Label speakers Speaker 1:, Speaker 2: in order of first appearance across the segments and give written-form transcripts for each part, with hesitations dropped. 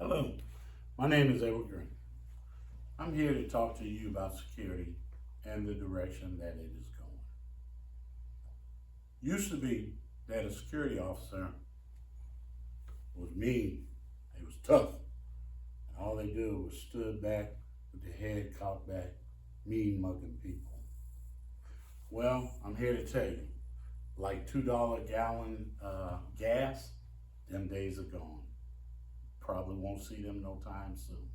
Speaker 1: Hello, my name is Edward Green. I'm here to talk to you about security and the direction that it is going. Used to be that a security officer was mean, they was tough, and all they do was stood back with their head cocked back, mean mugging people. Well, I'm here to tell you, like $2 gallon gas, them days are gone. Probably won't see them no time soon.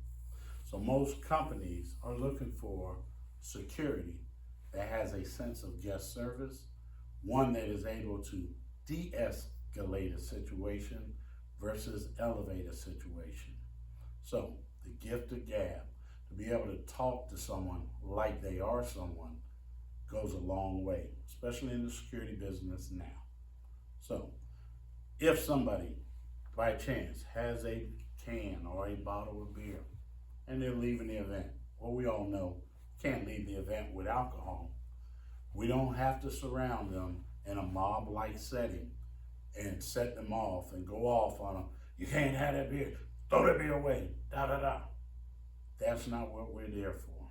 Speaker 1: So most companies are looking for security that has a sense of guest service, one that is able to de-escalate a situation versus elevate a situation. So the gift of gab, to be able to talk to someone like they are someone, goes a long way, especially in the security business now. So if somebody by chance has a can or a bottle of beer and they're leaving the event, well, we all know can't leave the event with alcohol. We don't have to surround them in a mob-like setting and set them off and go off on them. You can't have that beer, throw that beer away, da da da. That's not what we're there for.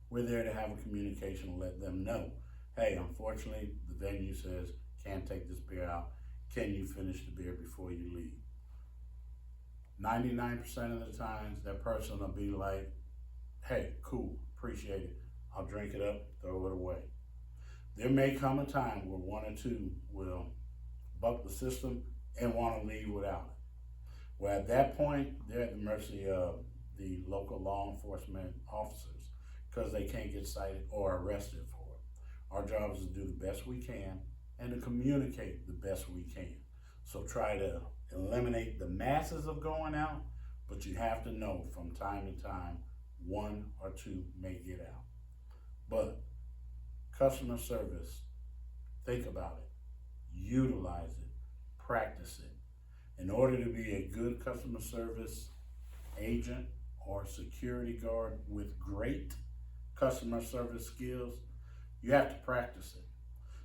Speaker 1: We're there to have a communication and let them know, hey, unfortunately, the venue says can't take this beer out. Can you finish the beer before you leave? 99% of the times, that person will be like, hey, cool, appreciate it. I'll drink it up, throw it away. There may come a time where one or two will buck the system and want to leave without it. Well, at that point, they're at the mercy of the local law enforcement officers because they can't get cited or arrested for it. Our job is to do the best we can and to communicate the best we can. So try to eliminate the masses of going out, but you have to know from time to time, one or two may get out. But customer service, think about it, utilize it, practice it. In order to be a good customer service agent or security guard with great customer service skills, you have to practice it.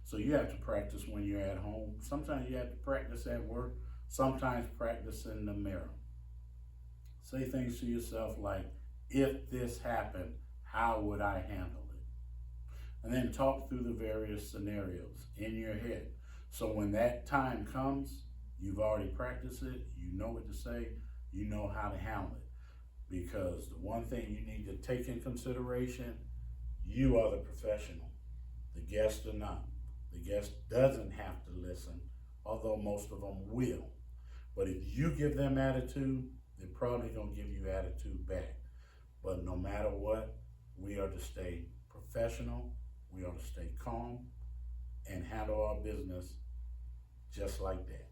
Speaker 1: So you have to practice when you're at home. Sometimes you have to practice at work. Sometimes practice in the mirror. Say things to yourself like, if this happened, how would I handle it? And then talk through the various scenarios in your head. So when that time comes, you've already practiced it, you know what to say, you know how to handle it. Because the one thing you need to take in consideration, you are the professional. The guest are not. The guest doesn't have to listen, although most of them will. But if you give them attitude, they're probably going to give you attitude back. But no matter what, we are to stay professional, we are to stay calm, and handle our business just like that.